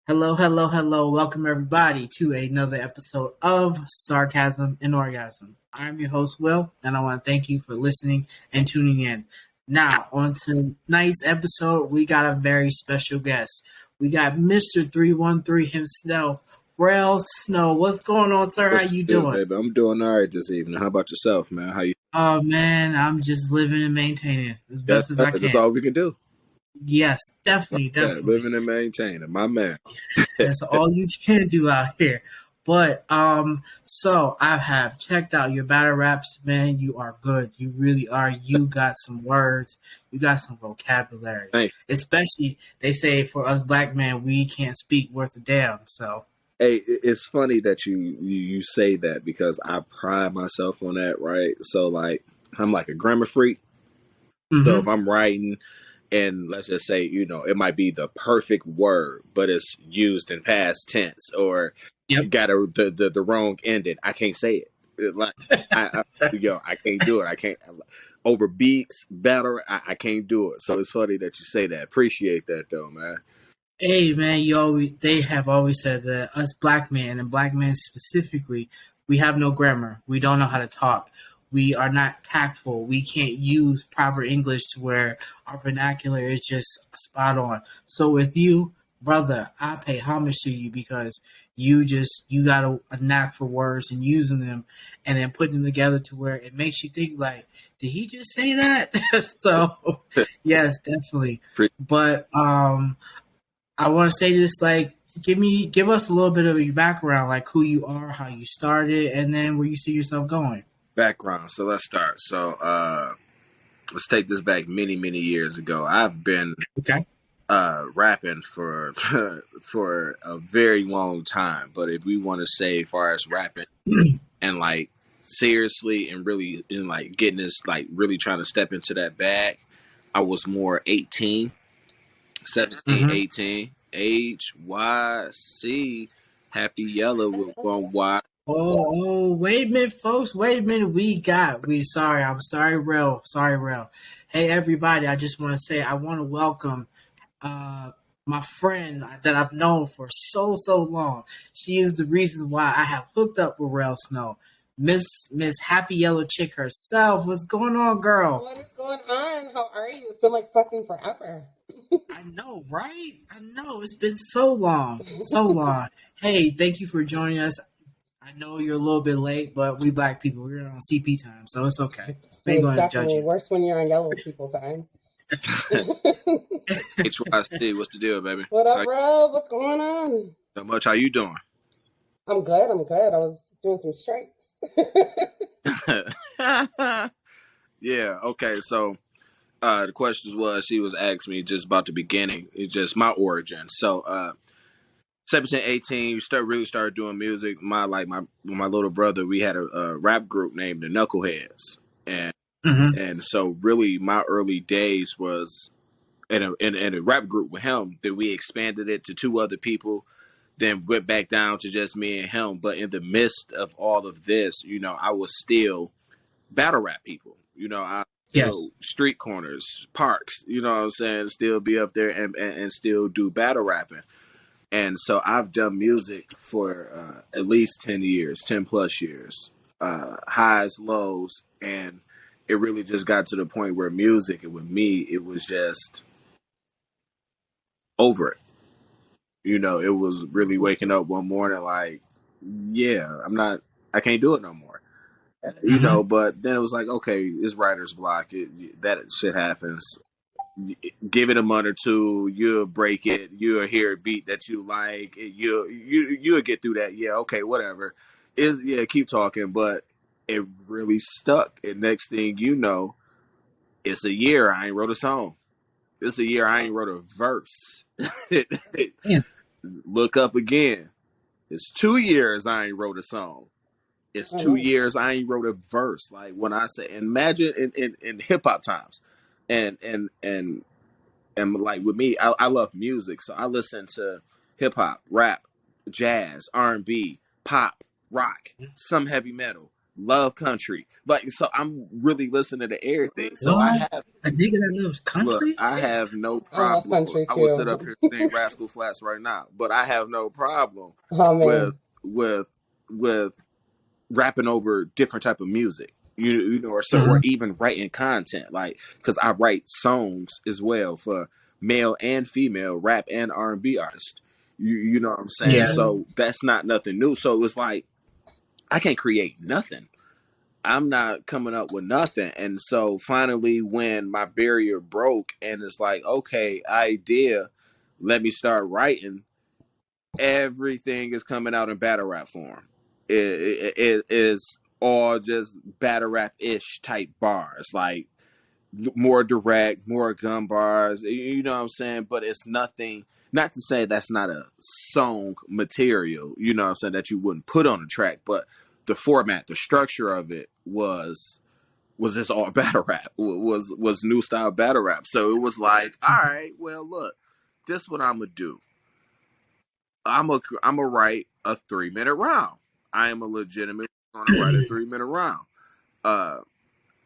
Hello, hello, hello. Welcome everybody to another episode of Sarcasm and Orgasm. I'm your host, Will, and I want to thank you for listening and tuning in. Now, on tonight's episode, we got a very special guest. We got Mr. 313 himself, Rell Snow. What's going on, sir? What's How you good, doing? baby? I'm doing all right this evening. How about yourself, man? How you? Oh, man, I'm just living and maintaining as best as I That's can. all we can do. Yes, definitely, Yeah, definitely. living and maintaining, my man. That's all you can do out here. But so I have checked out your battle raps, man. You are good. You really are. You got some words. You got some vocabulary. Thanks. Especially they say for us black men, we can't speak worth a damn. So Hey, it's funny that you say that because I pride myself on that, right? So like, I'm like a grammar freak. So if I'm writing, and let's just say, it might be the perfect word, but it's used in past tense, or Yep. got the wrong ending. I can't say it. Like I can't do it. I can't over beats better. I can't do it. So it's funny that you say that. Appreciate that though, man. Hey man, they have always said that us black men and black men specifically, we have no grammar. We don't know how to talk. We are not tactful. We can't use proper English to where our vernacular is just spot on. So with you, brother, I pay homage to you because you got a knack for words and using them and then putting them together to where it makes you think like, did he just say that? So yes, definitely. But I want to say this, like, give us a little bit of your background, like who you are, how you started, and then where you see yourself going. Background. So let's start. So let's take this back many years ago. I've been rapping for for a very long time. But if we want to say, as far as rapping and like seriously and really in like getting this, like really trying to step into that bag, I was more 18. 17, 18, age, Y, C, Happy Yellow with one Y. Oh, wait a minute, folks. Wait a minute. I'm sorry, Rell. Sorry, Rell. Hey, everybody. I just want to say I want to welcome my friend that I've known for so long. She is the reason why I have hooked up with Rell Snow. Miss HappYellaChick herself. What's going on, girl? What is going on? How are you? It's been like fucking forever. I know, right? I know. It's been so long. So long. Hey, thank you for joining us. I know you're a little bit late, but we black people, we're on CP time, so it's okay. We ain't going to judge you. Worse when you're on yellow people time. HYC, what's the deal, baby? What up, Rell? What's going on? Not much. How you doing? I'm good. I was doing some strikes. Yeah, okay. So the question was, she was asking me just about the beginning. It's just my origin. So 17, 18, really started doing music. My little brother, we had a rap group named the Knuckleheads. And so really my early days was in a rap group with him. Then we expanded it to two other people, then went back down to just me and him. But in the midst of all of this, I was still battle rap people. Street corners, parks, you know what I'm saying? Still be up there and still do battle rapping. And so I've done music for at least 10 years, 10 plus years, highs, lows. And it really just got to the point where music, and with me, it was just over it. It was really waking up one morning like, yeah, I can't do it no more. But then it was like, okay, it's writer's block. That shit happens. Give it a month or two, you'll break it. You'll hear a beat that you like. You'll get through that. Yeah, okay, whatever. Keep talking. But it really stuck. And next thing you know, it's a year I ain't wrote a song. It's a year I ain't wrote a verse. Yeah. Look up again. It's 2 years I ain't wrote a song. It's 2 years I ain't wrote a verse. Like when I say, imagine in hip hop times, and like with me, I love music, so I listen to hip hop, rap, jazz, R&B, pop, rock, some heavy metal, love country. Like, so I'm really listening to everything. So I What? have, A nigga that loves look, country? I have no I love problem. country I will sit too. up here and sing Rascal Flats right now, but I have no problem Oh with man. with with rapping over different type of music. You know, or so, or Uh-huh. even writing content, like, because I write songs as well for male and female rap and R&B artists. You know what I'm saying? Yeah. So that's not nothing new. So it was like I can't create nothing. I'm not coming up with nothing. And so finally, when my barrier broke, and it's like, okay, idea, let me start writing. Everything is coming out in battle rap form. It is all just battle rap ish type bars, like more direct, more gun bars. You know what I'm saying? But it's nothing. Not to say that's not a song material. You know what I'm saying, that you wouldn't put on a track, but the format, the structure of it was just all battle rap. Was new style battle rap. So it was like, all right, well, look, this what I'm gonna do. I'm a write a 3 minute round. I am a legitimate gonna write a 3 minute round. Uh,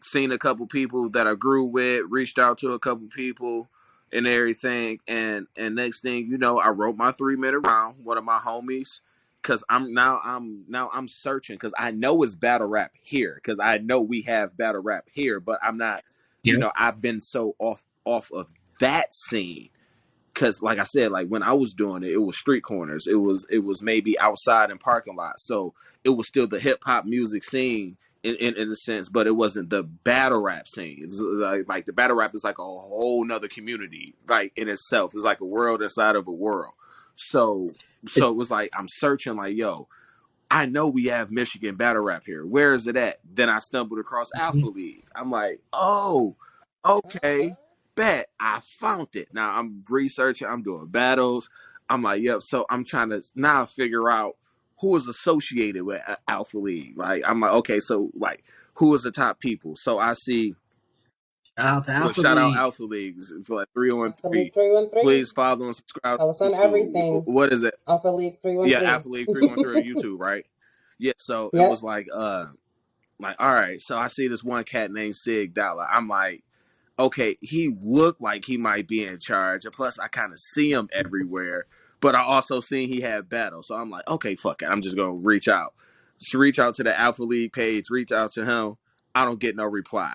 Seen a couple people that I grew with, reached out to a couple people and everything, and next thing you know, I wrote my 3 minute round. One of my homies, because I'm searching, because I know it's battle rap here, because I know we have battle rap here, but I'm not. Yeah. I've been so off of that scene, because like I said, like when I was doing it, it was street corners. It was maybe outside in parking lots. So it was still the hip hop music scene in a sense, but it wasn't the battle rap scene. It's like the battle rap is like a whole nother community, like in itself. It's like a world inside of a world. So It, it was like I'm searching, like, yo, I know we have Michigan battle rap here. Where is it at? Then I stumbled across Alpha League. I'm like, oh, okay, bet I found it. Now I'm researching. I'm doing battles. I'm like, yep. So I'm trying to now figure out who is associated with Alpha League. Like, I'm like, okay, so like, who is the top people? So I see. Shout out to Look, Alpha shout out League. Alpha League for like 313. Alpha League 313. Please follow and subscribe Tell us to on YouTube. everything. What is it? Alpha League Yeah, 313. Alpha League 313 on YouTube, right? Yeah, so it was Yep. like, all right, so I see this one cat named Sig Dollar. I'm like, okay, he looked like he might be in charge, and plus I kind of see him everywhere, but I also seen he had battle, so I'm like, okay, fuck it, I'm just gonna reach out. Just reach out to the Alpha League page, reach out to him. I don't get no reply.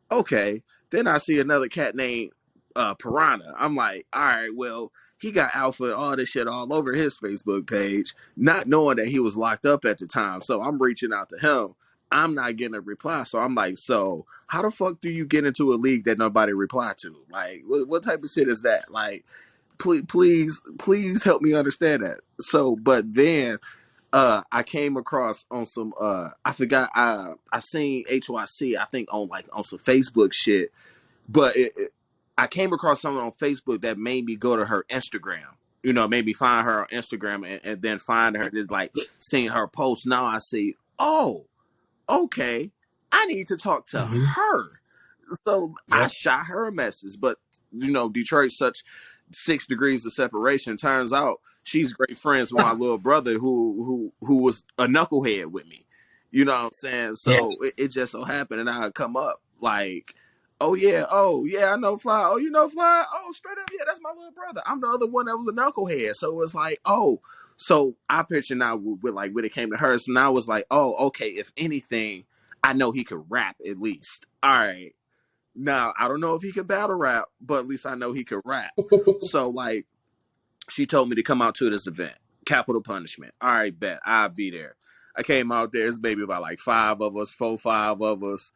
Okay. Then I see another cat named Piranha. I'm like, all right, well, he got Alpha and all this shit all over his Facebook page, not knowing that he was locked up at the time. So I'm reaching out to him. I'm not getting a reply. So I'm like, so how the fuck do you get into a league that nobody reply to? Like, what type of shit is that? Like, please help me understand that. So, but then I came across on some I forgot I seen HYC, I think on some Facebook shit, but I came across something on Facebook that made me go to her Instagram. You know, made me find her on Instagram, and then find her, just like seeing her post. Now I see, oh, okay, I need to talk to Mm-hmm. her. So I Yep. shot her a message, but Detroit's such 6 degrees of separation. Turns out she's great friends with my little brother, who was a knucklehead with me. You know what I'm saying? Yeah. So it just so happened, and I come up like, oh yeah, I know Fly. Oh, you know Fly? Oh, straight up, yeah, that's my little brother. I'm the other one that was a knucklehead. So it's like, oh, so I picture now with like when it came to her. So now it was like, oh, okay, if anything, I know he could rap at least. All right. Now, I don't know if he could battle rap, but at least I know he could rap. So, like, she told me to come out to this event, Capital Punishment. All right, bet. I'll be there. I came out there. It's maybe about like 5 of us.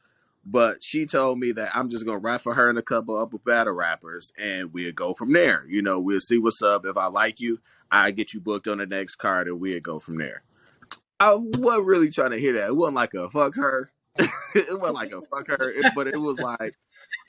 But she told me that I'm just going to rap for her and a couple other battle rappers, and we'll go from there. We'll see what's up. If I like you, I get you booked on the next card, and we'll go from there. I wasn't really trying to hear that. It wasn't like a fuck her. It wasn't like a fuck her, but it was like,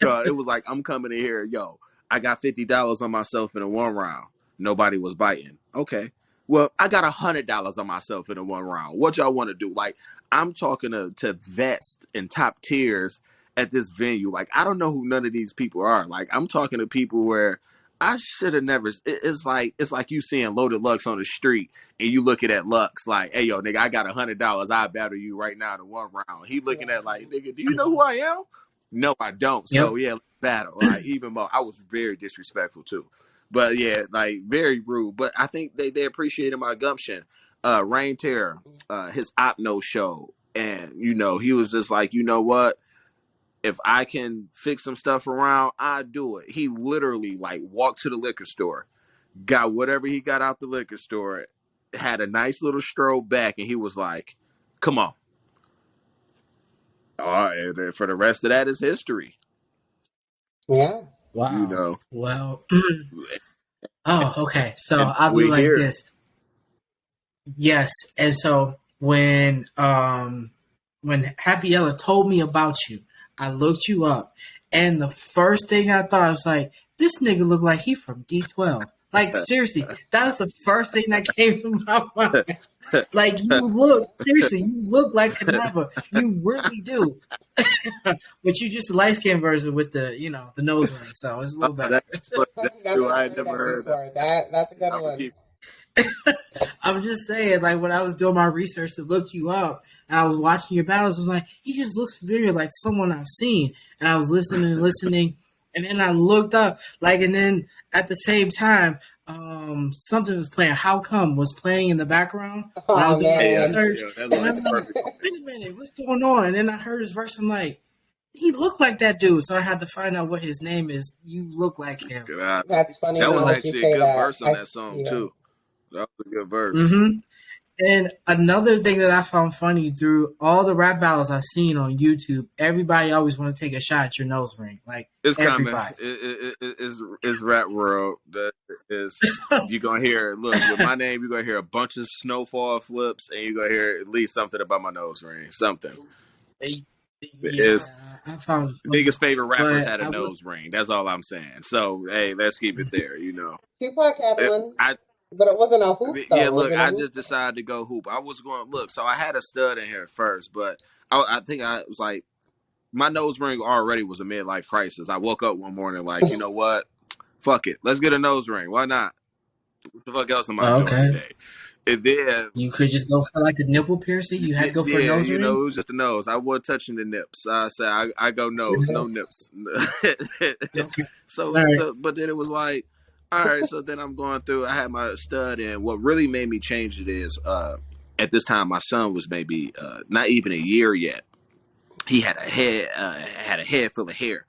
it was like, I'm coming in here, yo, I got $50 on myself in a one round. Nobody was biting. Okay. Well, I got $100 on myself in a one round. What y'all want to do? Like, I'm talking to vets and top tiers at this venue. Like, I don't know who none of these people are. Like, I'm talking to people where I should have never. It's like you seeing Loaded Lux on the street, and you looking at Lux like, "Hey, yo, nigga, I got $100. I battle you right now in one round." He looking at like, "Nigga, do you know who I am?" No, I don't. So Yep. yeah, let's battle. Like even more, I was very disrespectful too, but yeah, like very rude. But I think they appreciated my gumption. Rain Terror, his Opno show, and he was just like, you know what? If I can fix some stuff around, I do it. He literally like walked to the liquor store, got whatever he got out the liquor store, had a nice little stroll back, and he was like, "Come on." And for the rest of that is history. Yeah. Wow. Well. Oh, okay. So And I'll do we like here. this. Yes, and so when Happy Yella told me about you, I looked you up, and the first thing I thought was like, this nigga look like he from D12. Like seriously, that was the first thing that came to my mind. Like you look like Canava. You really do. But you just a light skinned version with the the nose ring, so it's a little better. I never heard that. That's a good one. I'm just saying, like when I was doing my research to look you up, and I was watching your battles, I was like, he just looks familiar, like someone I've seen. And I was listening, and then I looked up, and then at the same time, something was playing. How Come was playing in the background when I was doing my research, and I'm like, wait a minute, what's going on? And then I heard his verse, I'm like, he looked like that dude, so I had to find out what his name is. You look like him. That's funny. That was actually a good verse on that song too. That was a good verse. Mm-hmm. And another thing that I found funny through all the rap battles I've seen on YouTube, everybody always want to take a shot at your nose ring. Like it's everybody. Coming. It's rap world. That is you're gonna hear. Look, with my name, you're gonna hear a bunch of snowfall flips, and you're gonna hear at least something about my nose ring. Something. Yeah, I found niggas' favorite rappers had a nose ring. That's all I'm saying. So hey, let's keep it there. Tupac had one. But it wasn't a hoop, though. Yeah, look, I just decided to go hoop. I was going to look. So I had a stud in here first, but I think I was like, my nose ring already was a midlife crisis. I woke up one morning like, you know what? Fuck it. Let's get a nose ring. Why not? What the fuck else am I doing today? And then you could just go for like a nipple piercing. You had to go for a nose ring. It was just the nose. I wasn't touching the nips. I said I go nose, no nips. Okay. So, but then it was like, all right, so then I'm going through. I had my stud, and what really made me change it is at this time my son was maybe not even a year yet. He had a head full of hair,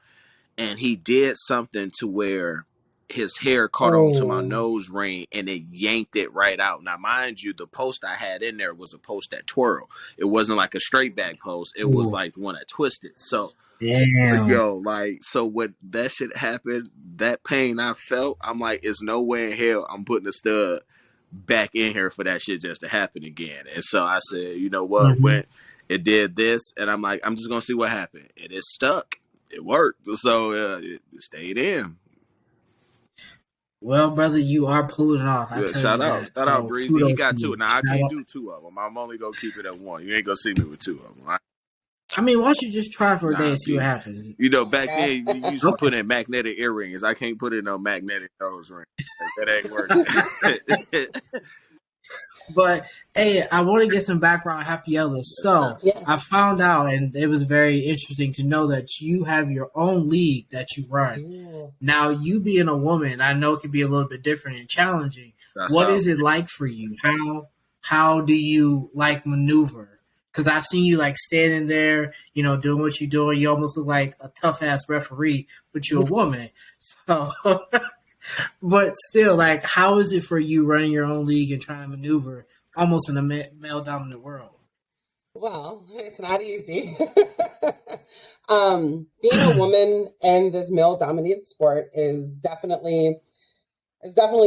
and he did something to where his hair caught onto my nose ring, and it yanked it right out. Now, mind you, the post I had in there was a post that twirled. It wasn't like a straight back post. It was like one that twisted. So. Damn. Yo, so when that shit happened, that pain I felt, I'm like, there's no way in hell I'm putting a stud back in here for that shit just to happen again. And so I said, you know what, when it did this, and I'm like, I'm just going to see what happened. And it stuck. It worked. So it stayed in. Well, brother, you are pulling it off. Shout out, Breezy. He got two. Now, I can't do two of them. I'm only going to keep it at one. You ain't going to see me with two of them. I mean, why don't you just try for a day and see what happens? Back then, you used to put in magnetic earrings. I can't put in no magnetic nose ring. That ain't working. But, hey, I want to get some background on Happy Yella. So, I found out, and it was very interesting to know that you have your own league that you run. Yeah. Now, you being a woman, I know it can be a little bit different and challenging. What is it like for you? How do you, maneuver? Because I've seen you standing there, doing what you're doing. You almost look like a tough ass referee, but you're a woman. So, but still, how is it for you running your own league and trying to maneuver almost in a male dominant world? Well, it's not easy. Being a woman in this male dominated sport is definitely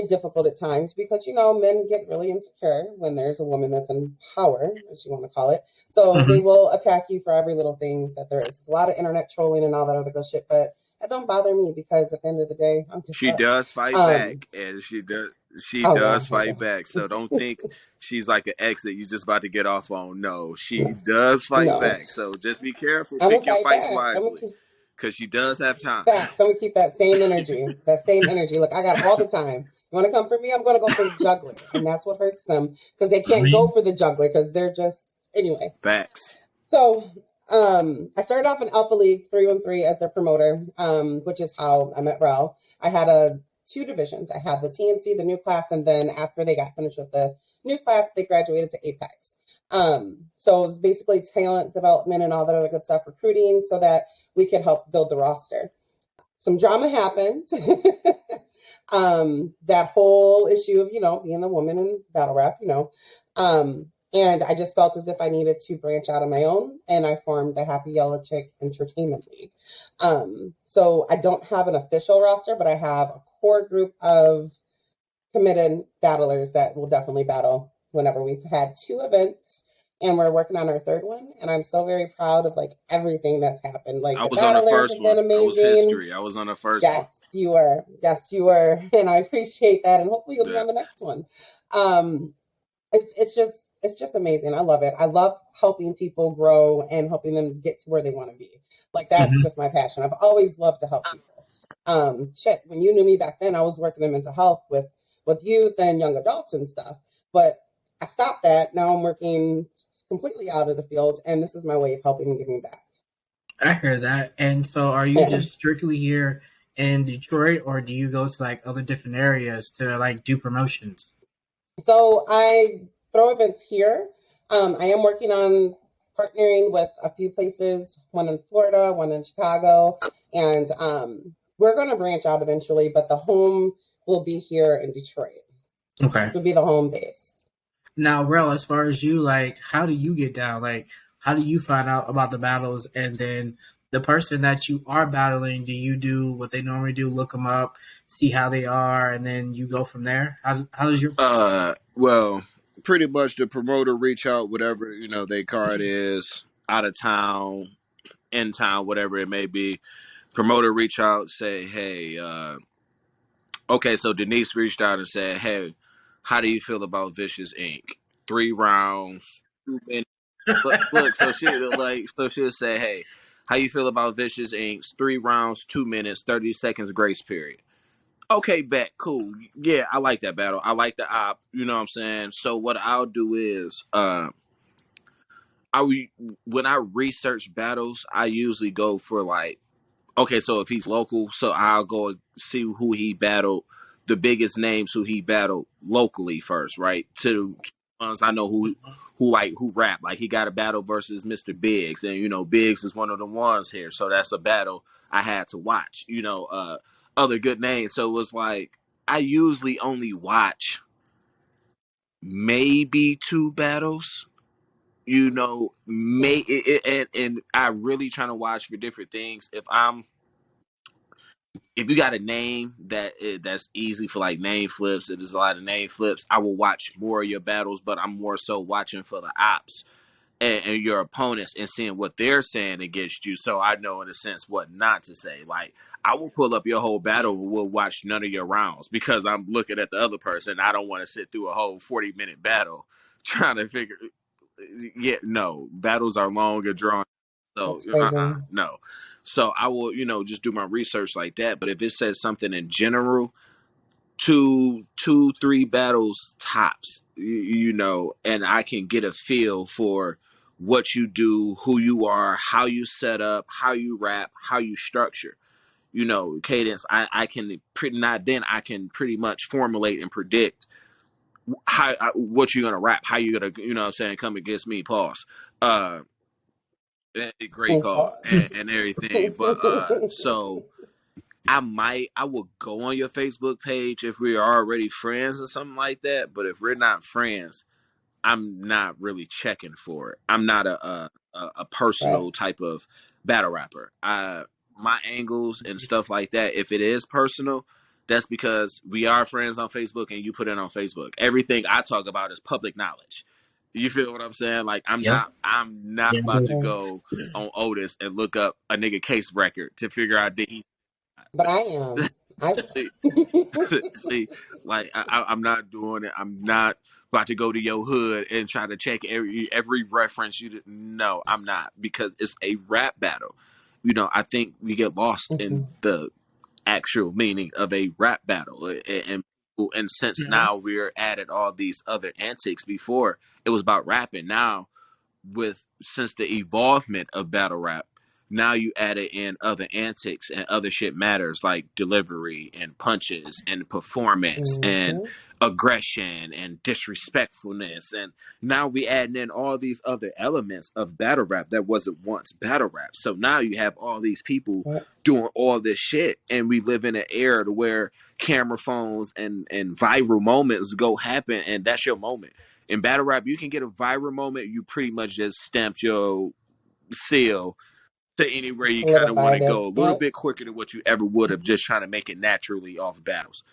difficult at times because, men get really insecure when there's a woman that's in power, as you want to call it. So they will attack you for every little thing that there is. There's a lot of internet trolling and all that other good shit, but that don't bother me because at the end of the day, I'm just She does fight back, and she does fight back. So don't think she's like an ex that you're just about to get off on. No, she does fight back. So just be careful. Pick your fights wisely. because she does have time. Facts. I'm gonna keep that same energy. That same energy. Look, I got all the time. You want to come for me? I'm gonna go for the juggler, and that's what hurts them because they can't go for the juggler because they're just anyways. Facts. So, I started off in Alpha League 313 as their promoter, which is how I met Rell. I had two divisions. I had the TNC, the new class, and then after they got finished with the new class, they graduated to Apex. So it was basically talent development and all that other good stuff, recruiting, so that we could help build the roster. Some drama happened. That whole issue of, being the woman in battle rap, and I just felt as if I needed to branch out on my own, and I formed the HappYellaChick Entertainment League. So I don't have an official roster, but I have a core group of committed battlers that will definitely battle whenever. We've had 2 events, and we're working on our 3rd one, and I'm so very proud of everything that's happened. I was on the first one. That was history. I was on the first one. Yes, you were. Yes, you were, and I appreciate that, and hopefully you'll be on the next one. It's just amazing. I love it. I love helping people grow and helping them get to where they want to be. That's just my passion. I've always loved to help people. When you knew me back then, I was working in mental health with youth and young adults and stuff. But I stopped that. Now I'm working completely out of the field, and this is my way of helping and giving back. I heard that. And so are you just strictly here in Detroit, or do you go to other different areas to do promotions? So I throw events here. I am working on partnering with a few places, one in Florida, one in Chicago, and we're going to branch out eventually, but the home will be here in Detroit. Okay. This will be the home base. Now, Rell, as far as you, how do you get down? How do you find out about the battles? And then the person that you are battling, do you do what they normally do, look them up, see how they are, and then you go from there? How does your... Well, pretty much the promoter reach out, whatever, their card is, out of town, in town, whatever it may be. Promoter reach out, say, hey, okay, so Denise reached out and said, hey, how do you feel about Vicious Inc? 3 rounds, 2 minutes. Look, so she'll say, hey, how you feel about Vicious Inc? 3 rounds, 2 minutes, 30 seconds grace period. Okay, bet, cool. Yeah, I like that battle. I like the op, you know what I'm saying? So what I'll do is, when I research battles, I usually go for okay, so if he's local, so I'll go see who he battled, the biggest names who he battled locally first, right? To ones I know who rap. He got a battle versus Mr. Biggs, and Biggs is one of the ones here, so that's a battle I had to watch. Other good names. So it was I usually only watch maybe 2 battles. And I really trying to watch for different things. If you got a name that's easy for name flips, there's a lot of name flips, I will watch more of your battles, but I'm more so watching for the ops and your opponents and seeing what they're saying against you, so I know in a sense what not to say. I will pull up your whole battle, but we'll watch none of your rounds because I'm looking at the other person. I don't want to sit through a whole 40-minute battle trying to figure. Yeah, no, battles are long and drawn. So no. So I will, just do my research like that. But if it says something in general, 2, 3 battles tops, and I can get a feel for what you do, who you are, how you set up, how you rap, how you structure, cadence. I can pretty much formulate and predict what you're gonna rap, how you're gonna, come against me. Pause. Great call and everything, but so I will go on your Facebook page if we are already friends or something like that. But if we're not friends, I'm not really checking for it. I'm not a personal type of battle rapper. My angles and stuff like that, if it is personal, that's because we are friends on Facebook and you put it on Facebook. Everything I talk about is public knowledge. You feel what I'm saying? I'm not about to go on Otis and look up a nigga case record to figure out did he. But I am. See, I'm not doing it. I'm not about to go to your hood and try to check every reference you did. No, I'm not, because it's a rap battle. I think we get lost in Mhm. the actual meaning of a rap battle, and since Yeah. now we're added all these other antics. Before it was about rapping. Now, since the evolvement of battle rap, now you added in other antics and other shit matters, like delivery and punches and performance and Mhm. aggression and disrespectfulness, and now we adding in all these other elements of battle rap that wasn't once battle rap. So now you have all these people Right. doing all this shit, and we live in an era to where camera phones and viral moments go happen, and that's your moment. In battle rap, you can get a viral moment, you pretty much just stamped your seal to anywhere you kind of want to Solidified go, a it. little Yep. bit quicker than what you ever would have, just trying to make it naturally off battles.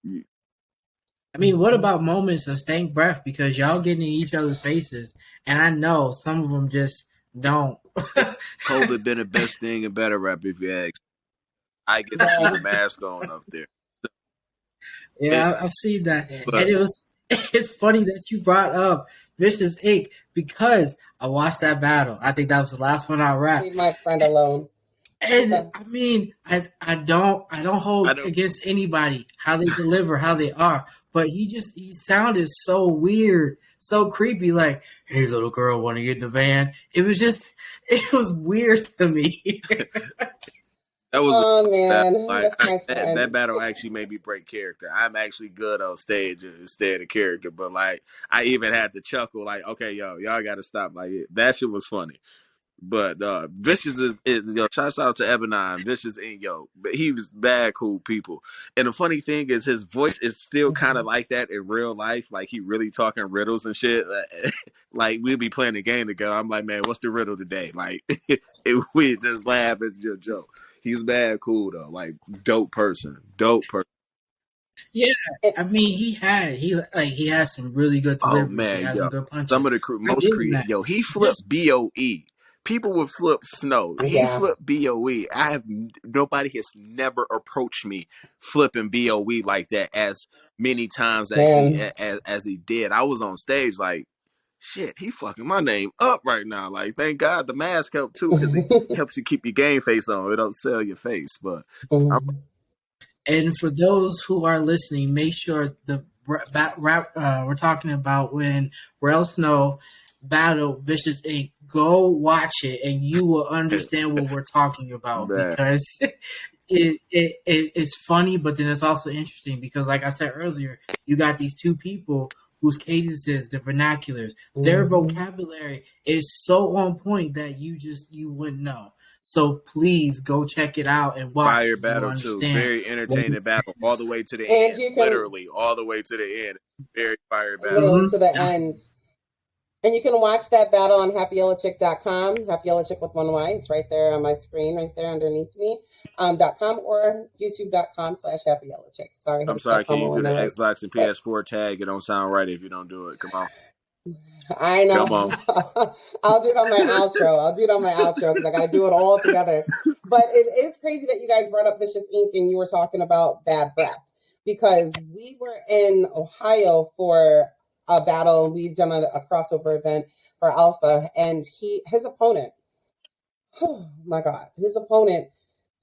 I mean, what Mhm. about moments of stank breath because y'all getting in each other's faces, and I know some of them just don't. COVID been the best thing in battle rap, if you ask. I get to keep Yeah. the mask on up there. It, Yeah, I've seen that, Mhm. and but it's funny that you brought up Vicious Inc. because I watched that battle. I think that was the last one I Leave rapped. my friend alone. And Okay. I mean, I don't I hold don't. against anybody how they deliver, how they are, but he sounded so weird, so creepy. Like, hey, little girl, want to get in the van? It was weird to me. That was a Oh battle. man, Like that's my that friend. battle actually made me break character. I'm actually good on stage instead of character, but like I even had to chuckle. Like, okay, y'all got to stop. Like that shit was funny. But Vicious is shouts out to Ebonine, Vicious and but he was bad cool people. And the funny thing is his voice is still kind of Mhm. like that in real life. Like he really talking riddles and shit. Like we'll be playing the game together. I'm like, man, what's the riddle today? Like we just laugh at your joke. He's bad cool though. Like dope person. Dope person. Yeah, It, I mean, he has some really good Oh deliveries. He man, has some good some punches. of the I most give him that. he Just flipped BOE. People would flip snow. He yeah, flipped BOE. Nobody has never approached me flipping BOE like that as many times man. as he did. I was on stage like, shit, he fucking my name up right now. Like, thank God the mask helped too because it helps you keep your game face on. It don't sell your face. But I'm Mhm. And for those who are listening, make sure we're talking about when Rell Snow battled Vicious Inc. Go watch it, and you will understand what we're talking about bad. because it's funny, but then it's also interesting because, like I said earlier, you got these two people whose cadences, the vernaculars, their Mhm. vocabulary is so on point that you wouldn't know. So please go check it out and watch, Fire and you will battle too. understand Very what entertaining it battle all the is. way to the And end. you can Literally all the way to the end. Very fire battle. literally to the That's end. And you can watch that battle on HappYellaChick.com. HappYellaChick with one Y. It's right there on my screen, right there underneath me. .com or YouTube.com/HappYellaChick. Sorry, I had I'm to start sorry, can you do promoting the there, right? Xbox and But PS4 tag? It don't sound right if you don't do it. Come on. I know. Come on. I'll do it on my outro. I'll do it on my outro because I got to do it all together. But it is crazy that you guys brought up Vicious Inc. and you were talking about bad breath because we were in Ohio for a battle. We'd done a crossover event for Alpha, and his opponent, oh my God, his opponent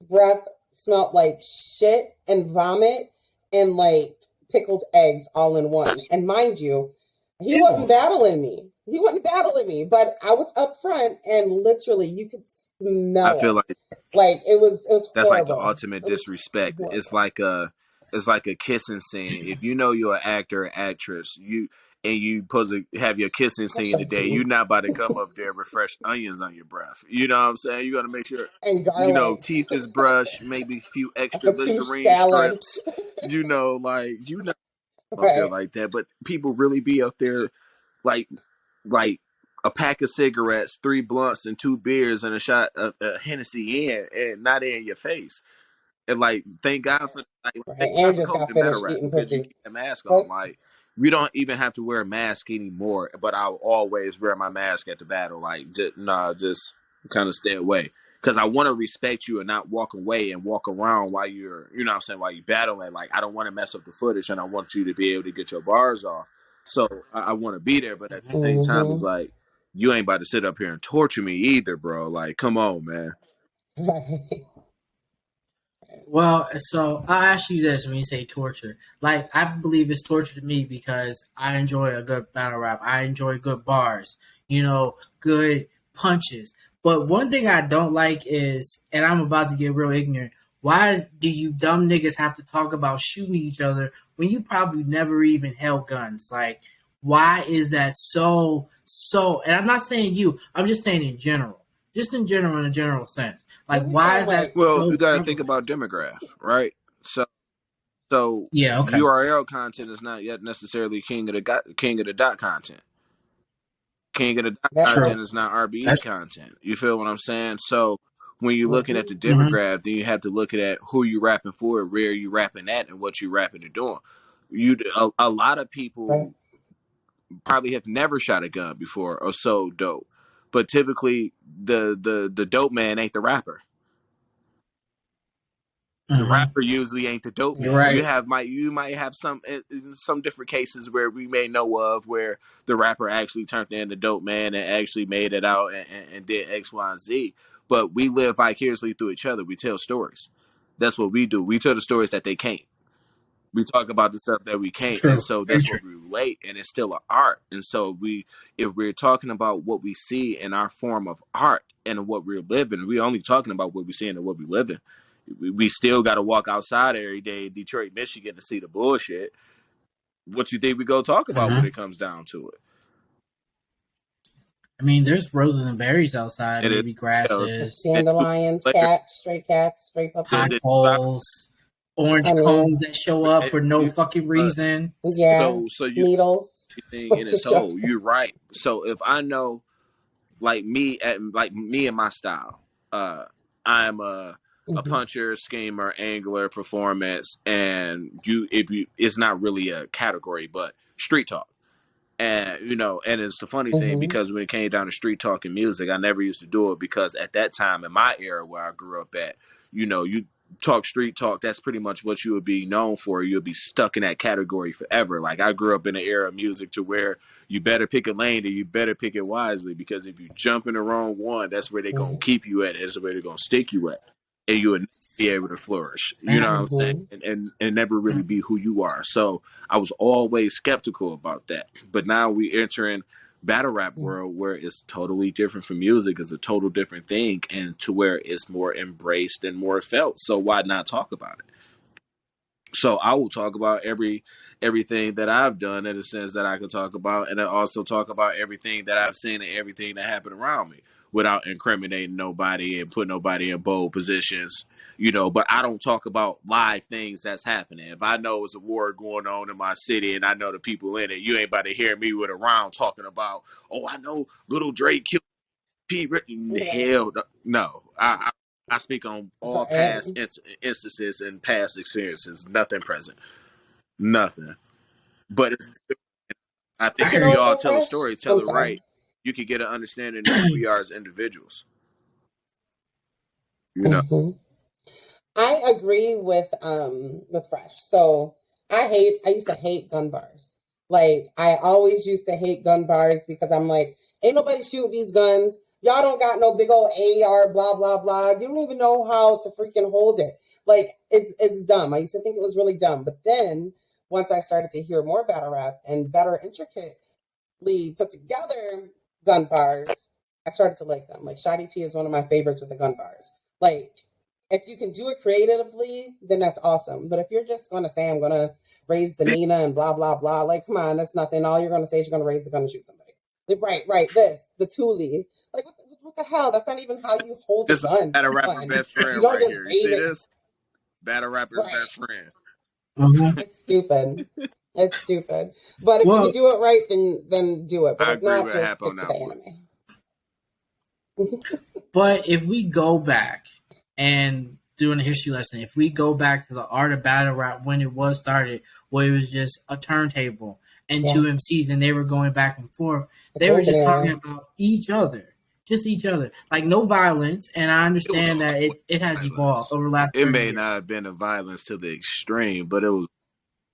breath smelled like shit and vomit and like pickled eggs all in one. And mind you, he wasn't ew. battling me. He wasn't battling me, but I was up front and literally you could I smell feel it. like Like it was that's like the horrible. ultimate It was disrespect. horrible. It's like a kissing scene. If you know you're an actor or actress, you supposed to have your kissing Hush scene up, today, you're Gene. not about to come up there with fresh onions on your breath. You know what I'm saying? You gotta make sure And garlic. teeth is brushed, maybe a few A extra fettuccine Listerine salad. strips, like you know up there Right. like that. But people really be up there like like a pack of cigarettes, 3 blunts, and 2 beers, and a shot of Hennessy and not in your face. And like, Right. thank God And for just COVID got and battle finished rap eating because you pussy. keep a mask on. Right? Like, we don't even have to wear a mask anymore. But I'll always wear my mask at the battle. Like, just kind of stay away because I want to respect you and not walk away and walk around while you're, you know what I'm saying, while you battling. Like, I don't want to mess up the footage and I want you to be able to get your bars off. So I want to be there, but at the same time, it's Mm-hmm. like you ain't about to sit up here and torture me either, bro. Like, come on, man. Right. Well, so I'll ask you this when you say torture. Like, I believe it's torture to me because I enjoy a good battle rap. I enjoy good bars, good punches. But one thing I don't like is, and I'm about to get real ignorant, why do you dumb niggas have to talk about shooting each other when you probably never even held guns? Like, why is that so? And I'm not saying you, I'm just saying in general. Just in general, in a general sense. Like, why is that Well, so you got to think prevalent? about demograph, right? So Yeah, okay. URL content is not yet necessarily king of the dot content. King of the dot That True. content part. is not RBE That's content. You feel what I'm saying? So when you're looking at the Mm-hmm. mm-hmm. demograph, then you have to look at who you rapping for, where you rapping at, and what you rapping and doing. A lot of Right. people probably have never shot a gun before or sold dope, but typically the dope man ain't the rapper. The Mm-hmm. rapper usually ain't the dope You're man. right. You might have some different cases where we may know of where the rapper actually turned in the dope man and actually made it out and did X, Y, and Z. But we live vicariously through each other. We tell stories. That's what we do. We tell the stories that they can't. We talk about the stuff that we can't, and True. so Very that's true. what we relate, and it's still an art. And so if we're talking about what we see in our form of art and what we're living, we're only talking about what we're seeing and what we live in. We still got to walk outside every day in Detroit, Michigan to see the bullshit. What you think we go talk about when Mm-hmm. it comes down to it? I mean, there's roses and berries outside, And maybe grasses, Dandelions, cats, stray puppies, potholes, orange honey, cones that show up for no fucking reason. yeah, so you needles. everything in For its sure. whole. You're right. So if I know like me and my style. I'm a Mm-hmm. puncher, schemer, angler, performance, and if you it's not really a category, but street talk. And and it's the funny thing Mm-hmm. because when it came down to street talk and music, I never used to do it because at that time in my era where I grew up at, you talk street talk, that's pretty much what you would be known for. You'll be stuck in that category forever. Like I grew up in an era of music to where you better pick a lane and you better pick it wisely because if you jump in the wrong one, that's where they're gonna Right. keep you at. That's where they're gonna stick you at. And you would never be able to flourish. You know what I'm Facts. saying? Mm-hmm. And never really be who you are. So I was always skeptical about that. But now we entering battle rap world where it's totally different from music. It's a total different thing, and to where it's more embraced and more felt. So why not talk about it? So I will talk about everything that I've done in a sense that I can talk about, and then also talk about everything that I've seen and everything that happened around me without incriminating nobody and putting nobody in bold positions. But I don't talk about live things that's happening. If I know it's a war going on in my city and I know the people in it, you ain't about to hear me with a round talking about, oh, I know Little Drake killed P. Right. Hell no. I speak on all Right. past instances and past experiences, nothing present. Nothing. But I think But you if know we what all though, tell a Fresh? story, tell I'm it sorry. right, you can get an understanding of who we are as individuals. You know, Mm-hmm. I agree with Fresh. So I used to hate gun bars. Like I always used to hate gun bars because I'm like, ain't nobody shooting these guns. Y'all don't got no big old AR, blah, blah, blah. You don't even know how to freaking hold it. Like it's dumb. I used to think it was really dumb. But then once I started to hear more battle rap and better intricately put together gun bars, I started to like them. Like Shoddy P is one of my favorites with the gun bars. Like if you can do it creatively, then that's awesome. But if you're just going to say, I'm going to raise the Nina and blah, blah, blah, like, come on, that's nothing. All you're going to say is you're going to raise the gun and shoot somebody. Like, right, this, the Thule. Like, what the hell? That's not even how you hold a this is gun. battle Come rapper on. best You friend don't right just here. You wave see it. this? Battle rapper's Right. best friend. Mm-hmm. It's stupid. It's stupid. But if you can Well, do it right, then do it. But I if agree not, with just Hap on stick to that the one. anime. but if we go back and doing a history lesson, if we go back to the art of battle rap when it was started, where it was just a turntable and Yeah. two MCs and they were going back and forth, The they were golden just talking era. about each other. Just each other. Like no violence. And I It was understand that always it has evolved violence. over the last It 30 may not years. have been a violence to the extreme, but it was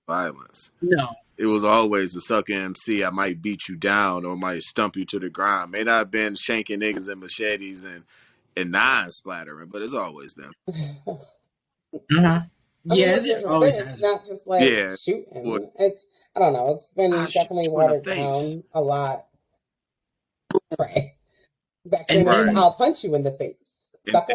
violence. No. It was always the sucker MC. I might beat you down or might stump you to the ground. May not have been shanking niggas and machetes and and non-splattering, but it's always been. Uh-huh. I mean, Yeah, there's it different always ways. has It's been. not just like Yeah. Well, shooting. It's, I don't know. It's been shoot definitely you in the watered face. down a lot. Right. Back then And it was, Right. even I'll punch you in the face, And sucker.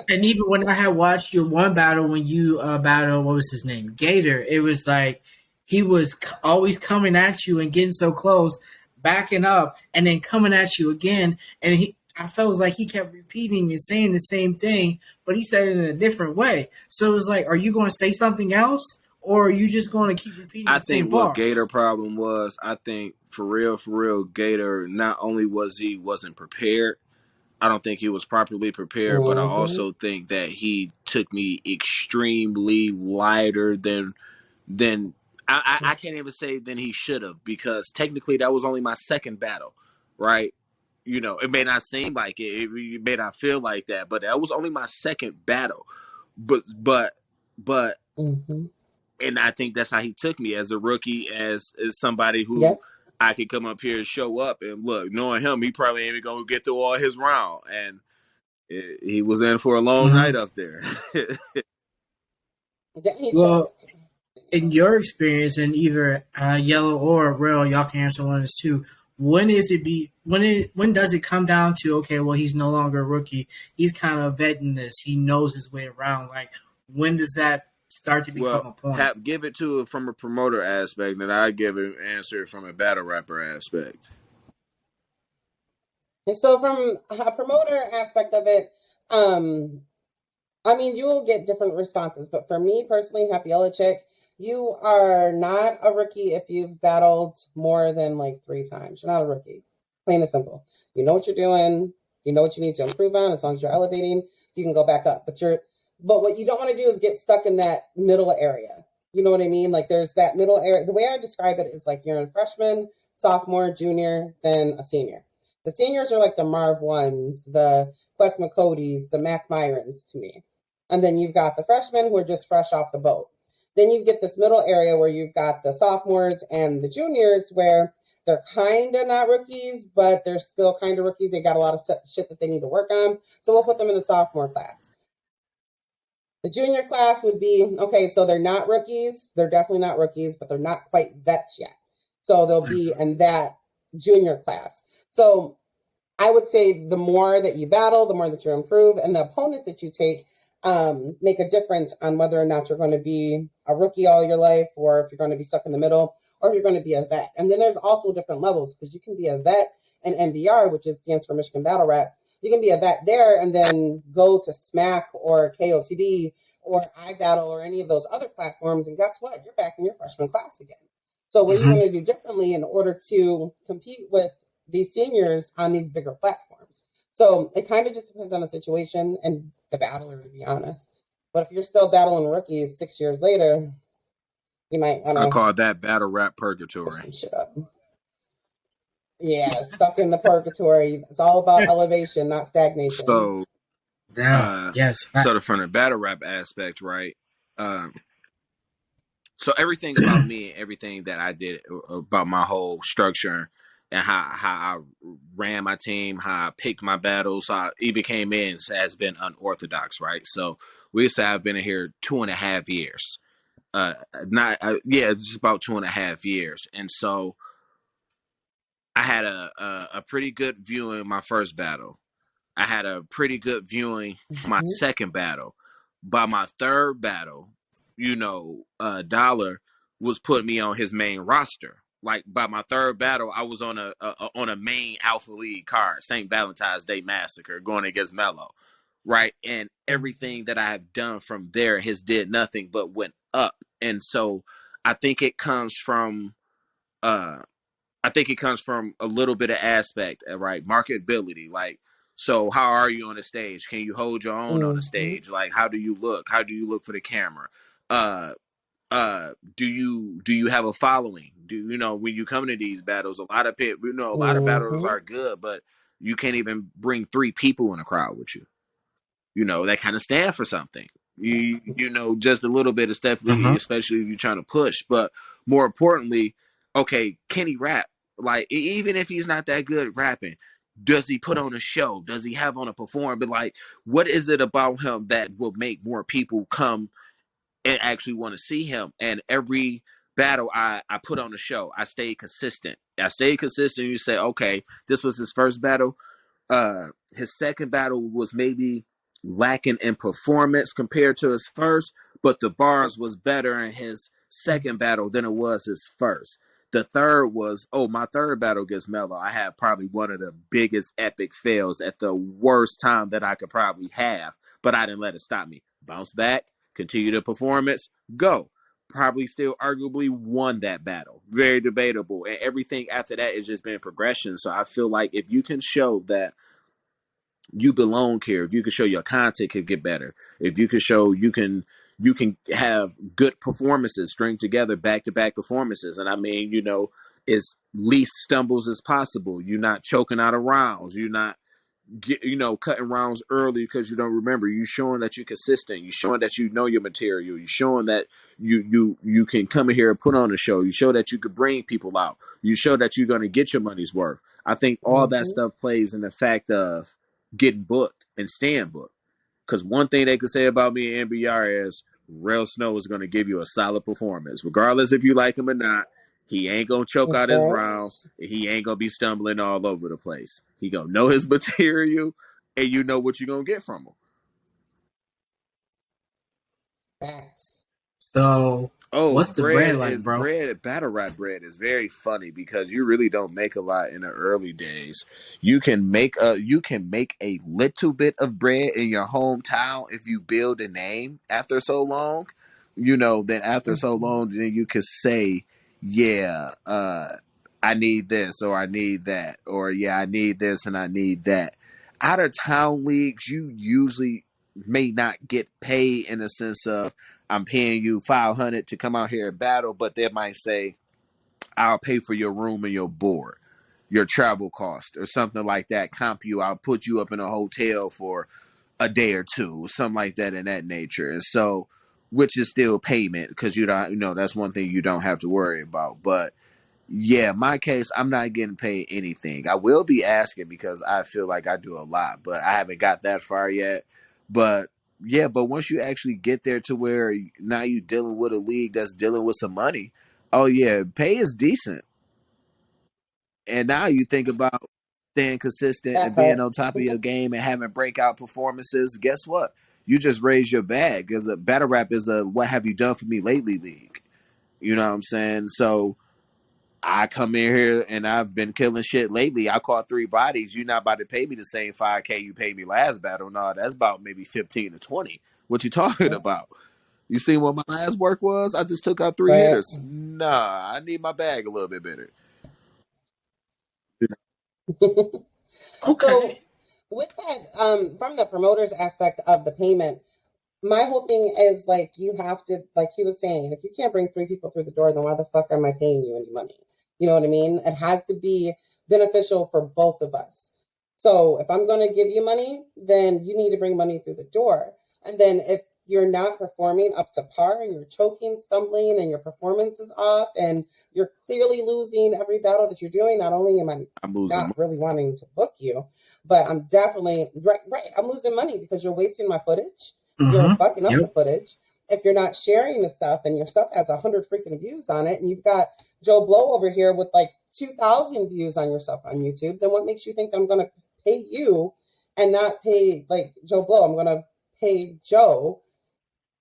and even when I had watched your one battle when you battled, what was his name, Gator, it was like he was always coming at you and getting so close, backing up, and then coming at you again. And I felt like he kept repeating and saying the same thing, but he said it in a different way. So it was like, are you going to say something else, or are you just going to keep repeating I the same think what Gator bars? problem was, I think for real, Gator not only wasn't prepared. I don't think he was properly prepared, but I Mm-hmm. also think that he took me extremely lighter than I can't even say than he should have, because technically that was only my second battle, right? You know, it may not seem like it may not feel like that, but that was only my second battle. But Mm-hmm. and I think that's how he took me as a rookie, as somebody who Yep. I could come up here and show up and look. Knowing him, he probably ain't even gonna get through all his round, and he was in for a long Uh-huh. night up there. Yeah, he tried. Well, in your experience, in either Yellow or Rell, y'all can answer one of this too. When does it come down to, okay, well, he's no longer a rookie, he's kind of vetting this, he knows his way around, like when does that start to become Well, a point? Hap, give it to it from a promoter aspect, and I give an answer from a battle rapper aspect. And so from a promoter aspect of it, um, I mean, you will get different responses, but for me personally, HappYellaChick, you are not a rookie if you've battled more than like 3 times. You're not a rookie. Plain and simple. You know what you're doing. You know what you need to improve on. As long as you're elevating, you can go back up. But what you don't want to do is get stuck in that middle area. You know what I mean? Like there's that middle area. The way I describe it is like you're a freshman, sophomore, junior, then a senior. The seniors are like the Marv ones, the Quest McCody's, the Mac Myrons to me. And then you've got the freshmen who are just fresh off the boat. Then you get this middle area where you've got the sophomores and the juniors where they're kind of not rookies, but they're still kind of rookies. They got a lot of shit that they need to work on. So we'll put them in the sophomore class. The junior class would be, okay, so they're not rookies. They're definitely not rookies, but they're not quite vets yet. So they'll be in that junior class. So I would say the more that you battle, the more that you improve, and the opponents that you take make a difference on whether or not you're going to be a rookie all your life, or if you're going to be stuck in the middle, or if you're going to be a vet. And then there's also different levels, because you can be a vet in MBR, which stands for Michigan Battle Rap. You can be a vet there and then go to Smack or KOTD or iBattle or any of those other platforms, and guess what? You're back in your freshman class again. So what are you Mm-hmm. going to do differently in order to compete with these seniors on these bigger platforms? So it kind of just depends on the situation and the battler, to be honest. But if you're still battling rookies 6 years later, you might want I to call that battle rap push purgatory. some shit up. Yeah, stuck in the purgatory. It's all about elevation, not stagnation. So, Yes, from the battle rap aspect, right? Um, so everything about me and everything that I did about my whole structure and how I ran my team, how I picked my battles, how I even came in has been unorthodox, right? So we say I've been in here 2.5 years. Not yeah, just about 2.5 years, and so I had a pretty good viewing my first battle. I had a pretty good viewing my Mm-hmm. second battle. By my third battle, Dollar was putting me on his main roster. Like by my third battle, I was on a main Alpha League card, St. Valentine's Day Massacre, going against Mello, right? And everything that I have done from there has did nothing but went up. And so I think it comes from uh a little bit of aspect, right? Marketability. Like, so how are you on the stage? Can you hold your own on the Mm-hmm. stage? Like, how do you look? How do you look for the camera? Uh, do you have a following? Do you know when you come to these battles? A lot of battles Mm-hmm. are good, but you can't even bring 3 people in a crowd with you. That kind of stand for something. Just a little bit of stuff, uh-huh. especially if you're trying to push. But more importantly, okay, can he rap? Like, even if he's not that good at rapping, Does he put on a show? Does he have on a perform? But like, what is it about him that will make more people come and actually want to see him? And every battle I put on a show, I stayed consistent. I stayed consistent. You say, okay, this was his first battle. His second battle was maybe lacking in performance compared to his first, but the bars was better in his second battle than it was his first. The third was, my third battle against Mello. I had probably one of the biggest epic fails at the worst time that I could probably have, but I didn't let it stop me. Bounce back, continue the performance, go. Probably still arguably won that battle. Very debatable. And everything after that has just been progression. So I feel like if you can show that you belong here, if you can show your content can get better, if you can show you can have good performances string together back-to-back performances, and I mean, as least stumbles as possible. You're not choking out of rounds, you're not cutting rounds early because you don't remember. You showing that you're consistent, you showing that you know your material, you showing that you can come in here and put on a show, you show that you could bring people out, you show that you're going to get your money's worth. I think all that stuff plays in the fact of getting booked and staying booked. Because one thing they could say about me and NBR is Rell Snow is going to give you a solid performance. Regardless if you like him or not, he ain't going to choke out his rounds. He ain't going to be stumbling all over the place. He going to know his material, and you know what you're going to get from him. So, what's the bread like, bro? Battle rap bread is very funny because you really don't make a lot in the early days. You can make a little bit of bread in your hometown if you build a name after so long. Then after so long, then you could say, yeah, I need this or I need that, or yeah, I need this and I need that. Out of town leagues, you usually may not get paid in the sense of I'm paying you $500 to come out here and battle, but they might say, I'll pay for your room and your board, your travel cost, or something like that. Comp you, I'll put you up in a hotel for a day or two, something like that in that nature. And so, which is still payment because you don't, that's one thing you don't have to worry about. But yeah, my case, I'm not getting paid anything. I will be asking because I feel like I do a lot, but I haven't got that far yet. But yeah, but once you actually get there to where now you're dealing with a league that's dealing with some money, oh yeah, pay is decent. And now you think about staying consistent and being on top of your game and having breakout performances. Guess what? You just raise your bag because a battle rap is a what have you done for me lately league. You know what I'm saying? So I come in here and I've been killing shit lately. I caught 3 bodies. You're not about to pay me the same $5K you paid me last battle. No, that's about maybe 15 to 20. What you talking about? You seen what my last work was? I just took out 3 hitters. Nah, I need my bag a little bit better. Okay. So with that, from the promoter's aspect of the payment, my whole thing is like you have to, like he was saying, if you can't bring 3 people through the door, then why the fuck am I paying you any money? You know what I mean? It has to be beneficial for both of us. So if I'm going to give you money, then you need to bring money through the door. And then if you're not performing up to par and you're choking, stumbling, and your performance is off and you're clearly losing every battle that you're doing, not only am I not really wanting to book you, but I'm definitely, right, I'm losing money because you're wasting my footage. You're fucking up the footage. If you're not sharing the stuff and your stuff has 100 freaking views on it and you've got Joe Blow over here with like 2,000 views on your stuff on YouTube, then what makes you think I'm going to pay you and not pay like Joe Blow? I'm going to pay Joe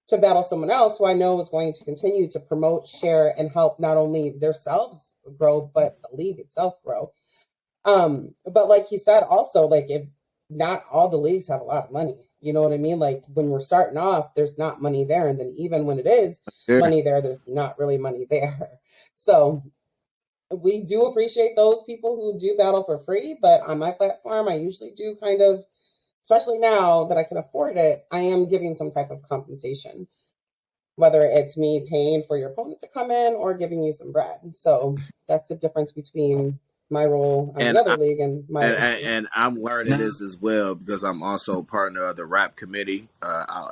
to battle someone else who I know is going to continue to promote, share, and help not only themselves grow, but the league itself grow. But like he said, also, like if not all the leagues have a lot of money, you know what I mean? Like when we're starting off, there's not money there. And then even when it is money there, there's not really money there. So we do appreciate those people who do battle for free. But on my platform, I usually do kind of, especially now that I can afford it, I am giving some type of compensation, whether it's me paying for your opponent to come in or giving you some bread. So that's the difference between my role on the other league and my role. And I'm learning this as well because I'm also partner of the rap committee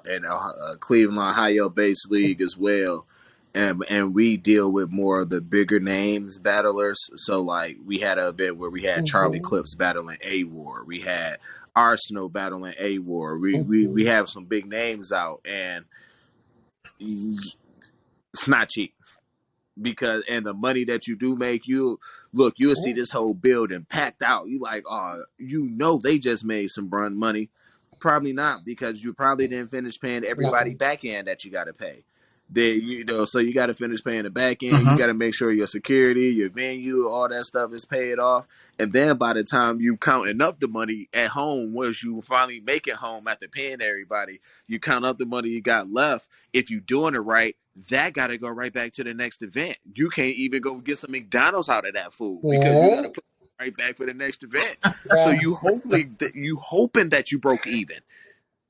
in Cleveland, Ohio based league as well. and we deal with more of the bigger names battlers. So like we had an event where we had Charlie Mm-hmm. Clips battling A War, we had Arsenal battling A War. We Mm-hmm. have some big names out, and it's not cheap. Because and the money that you do make, you'll see this whole building packed out. You like, oh, they just made some run money. Probably not, because you probably didn't finish paying everybody No. back end that you got to pay. So you got to finish paying the back end. You got to make sure your security, your venue, all that stuff is paid off. And then by the time you counting up the money at home, once you finally make it home after paying everybody, you count up the money you got left. If you doing it right, that got to go right back to the next event. You can't even go get some McDonald's out of that food because you got to put it right back for the next event. So Yeah. you hoping that you broke even.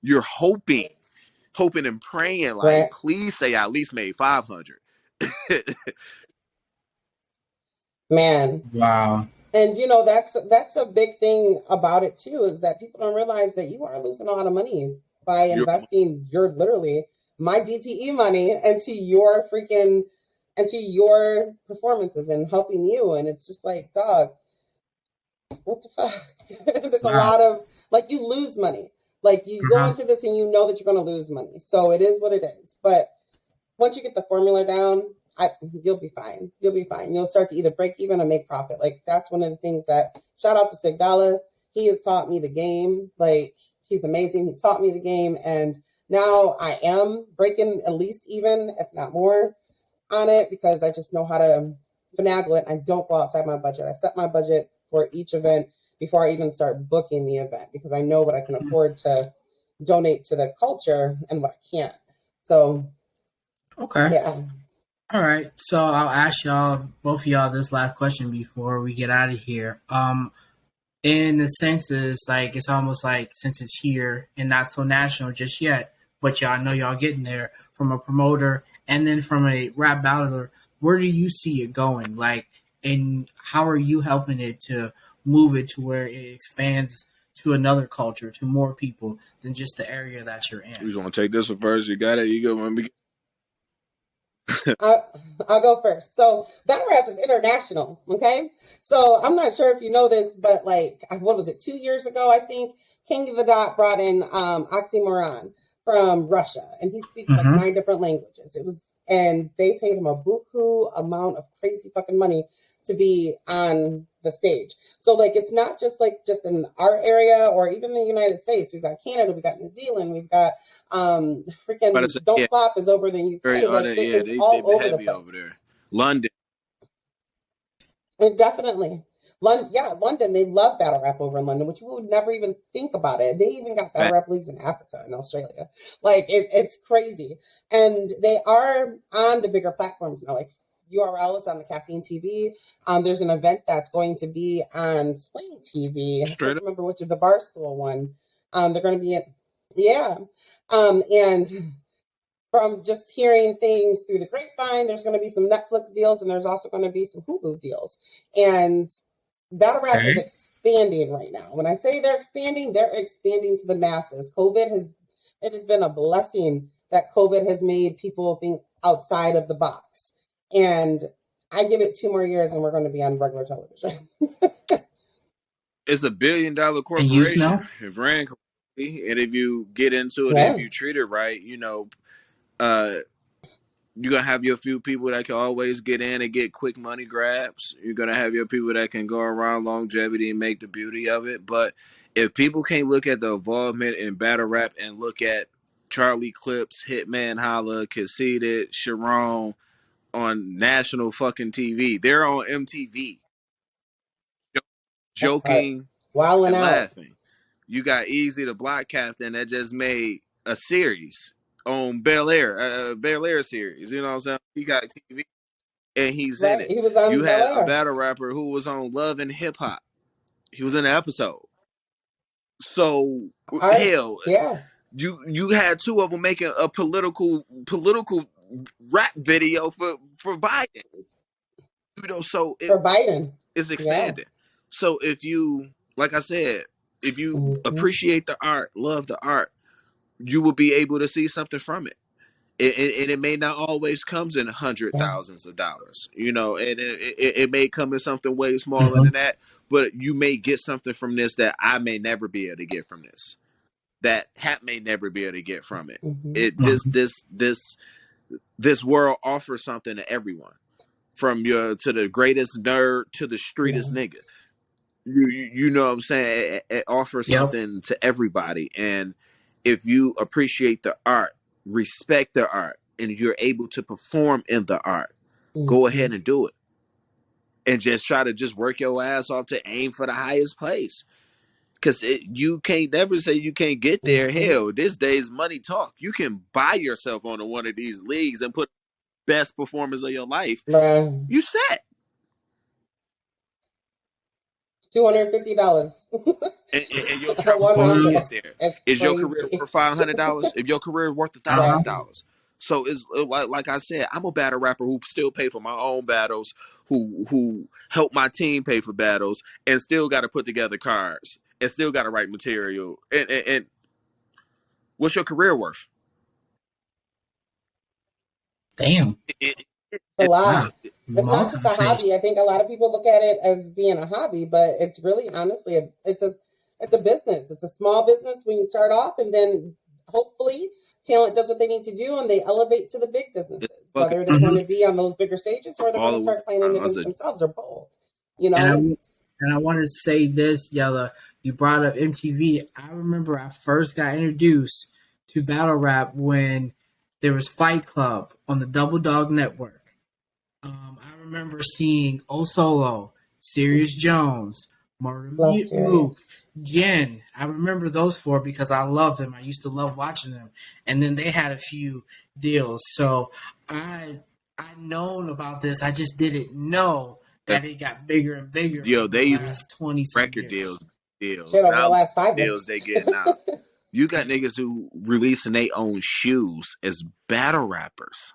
You're hoping and praying, like, Right. please say I at least made 500. Man. Wow. And that's a big thing about it too, is that people don't realize that you are losing a lot of money by investing literally my DTE money into your performances and helping you. And it's just like, dog, what the fuck? There's a lot of, like, you lose money. Like, you go into this and you know that you're going to lose money. So it is what it is. But once you get the formula down, you'll be fine. You'll be fine. You'll start to either break even or make profit. Like, that's one of the things that, shout out to Sigdala. He has taught me the game. Like, he's amazing. He's taught me the game. And now I am breaking at least even, if not more, on it, because I just know how to finagle it. I don't go outside my budget. I set my budget for each event before I even start booking the event, because I know what I can afford to donate to the culture and what I can't. So, okay. Yeah. All right. So I'll ask both of y'all, this last question before we get out of here. In the sense is like, it's almost like, since it's here and not so national just yet, but y'all know y'all getting there from a promoter and then from a rap battler, where do you see it going? Like, and how are you helping it to move it to where it expands to another culture, to more people than just the area that you're in? You want to take this one first? You got it. You go. I'll go first. So battle rap is international. Okay. So I'm not sure if you know this, but like, what was it? 2 years ago, I think King of the Dot brought in Oxymoron from Russia, and he speaks like 9 different languages. And they paid him a buku amount of crazy fucking money to be on the stage. So like, it's not just in our area or even the United States. We've got Canada, we've got New Zealand, we've got freaking Don't Flop is over the UK. It's all over the place. Over there. London. Definitely. London, they love battle rap over in London, which you would never even think about it. They even got battle rap leagues in Africa and Australia. Like, it's crazy. And they are on the bigger platforms now. Like, URL is on the Caffeine TV. There's an event that's going to be on Sling TV. I can't remember which of the Barstool one. They're going to be and from just hearing things through the grapevine, there's going to be some Netflix deals, and there's also going to be some Hulu deals. And battle rap is expanding right now. When I say they're expanding to the masses. It has been a blessing that COVID has made people think outside of the box. And I give it 2 more years and we're going to be on regular television. It's $1 billion corporation. If ran correctly, and if you get into it, if you treat it right, you're gonna have your few people that can always get in and get quick money grabs. You're gonna have your people that can go around longevity and make the beauty of it. But if people can't look at the involvement in battle rap and look at Charlie Clips, Hitman Holla, Conceited, Sharon on national fucking TV, they're on MTV, joking and laughing. You got Easy the Block Captain that just made a series on Bel Air, a Bel Air series. You know what I'm saying? He got TV and he's in it. He was on you had Bel Air. A battle rapper who was on Love and Hip Hop. He was in the episode. So hell, you had 2 of them making a political rap video for Biden. So for Biden, it's expanding. So if you, like I said, if you appreciate the art, love the art, you will be able to see something from it. And it may not always comes in hundred Yeah. thousands of dollars, you know, and it may come in something way smaller Mhm. than that, but you may get something from this that I may never be able to get from this, that Hap may never be able to get from it. Mm-hmm. It Mhm. this world offers something to everyone, from your to the greatest nerd to the Yeah. streetest nigga. You know what I'm saying? It offers Yep. something to everybody, and if you appreciate the art, respect the art, and you're able to perform in the art, go Mm-hmm. ahead and do it, and just try to just work your ass off to aim for the highest place. Because you can't never say you can't get there. Mm-hmm. Hell, this day's money talk. You can buy yourself onto one of these leagues and put best performance of your life. Bruh. You set. $250 And your for travel one costs to round Mhm. get trip. there. It's Is your career crazy. worth $500? If your career is worth Uh-huh. Right. $1,000, so it's like I said, I'm a battle rapper who still pay for my own battles, who help my team pay for battles, and still got to put together cards, and still got to write material. And what's your career worth? Damn. It, A it, Wow. lot. It's not just a hobby. Multi-faced. I think a lot of people look at it as being a hobby, but it's really honestly it's a business. It's a small business when you start off, and then hopefully talent does what they need to do and they elevate to the big it's businesses, fucking whether they're going Mhm. to be on those bigger stages or they're going all to the way start playing in around. I events said, themselves or both. You And know, I it's and I want to say this, Yella. You brought up MTV. I remember I first got introduced to battle rap when there was Fight Club on the Double Dog Network. I remember seeing O Solo, Sirius Jones, Murder love Mook, serious. Jen. I remember those four because I loved them. I used to love watching them. And then they had a few deals. So I known about this. I just didn't know that it got bigger and bigger yo, over the they even last 20 some record years. deals. Shit over the Now look last at 5 the years. deals they getting out. You got niggas who releasing their own shoes as battle rappers.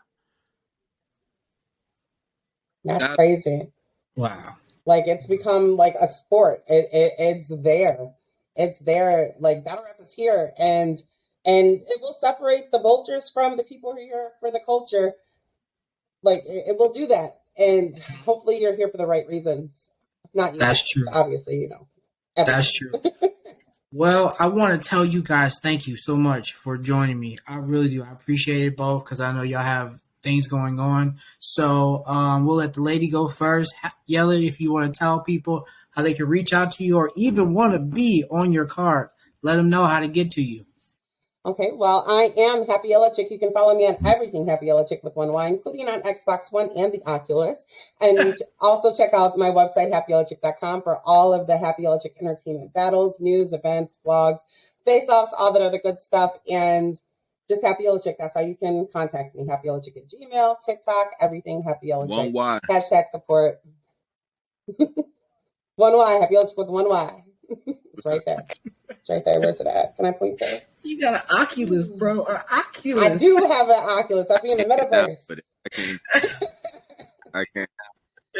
That's That, crazy. Wow. Like it's become like a sport. It's there. It's there. Like battle rap is here, and it will separate the vultures from the people who are here for the culture. Like it will do that, and hopefully you're here for the right reasons. If not you That's guys, true. obviously, you know That's everyone. true. Well, I want to tell you guys thank you so much for joining me. I really do. I appreciate it both because I know y'all have things going on. So we'll let the lady go first. Yella, if you want to tell people how they can reach out to you or even want to be on your card, let them know how to get to you. Okay, well, I am HappYellaChick. You can follow me on everything HappYellaChick with one Y, including on Xbox One and the Oculus. And you also check out my website, HappYellaChick.com, for all of the HappYellaChick entertainment battles, news, events, blogs, face-offs, all that other good stuff. And just HappYellaChick. That's how you can contact me. HappYellaChick at Gmail, TikTok, everything one HappYellaChick. Y. Hashtag support. One Y, HappYellaChick with one Y. It's right there. It's right there. Where's it at? Can I point to it? You got an Oculus, bro. An I Oculus. do have an Oculus. I'll be in the Get down metaverse. with it. I can't.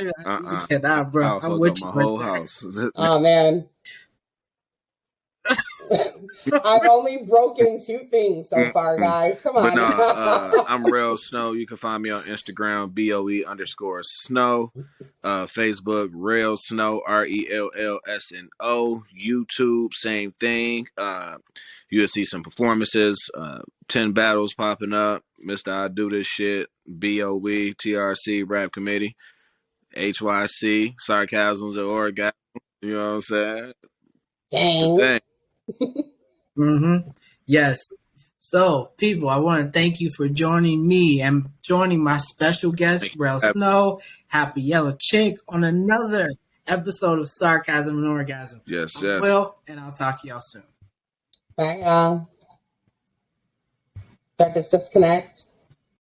You cannot, bro. I'll I'm fuck up with my you right whole there. house. Oh man. I've only broken 2 things so far, guys. Come But on. no, I'm Rell Snow. You can find me on Instagram, BOE_Snow. Facebook, Rell Snow, RELLSNO. YouTube, same thing. You'll see some performances, 10 battles popping up. Mr. I Do This Shit, BOE, TRC, Rap Committee, HYC, Sarcasms and Orgasm. You know what I'm saying? The Dang. thing. Mm-hmm. Yes. So, people, I want to thank you for joining me and joining my special guest, Rell Snow, HappYellaChick, on another episode of Sarcasm and Orgasm. Yes, I'm yes. Will, and I'll talk to y'all soon. Bye, y'all. Start this disconnect.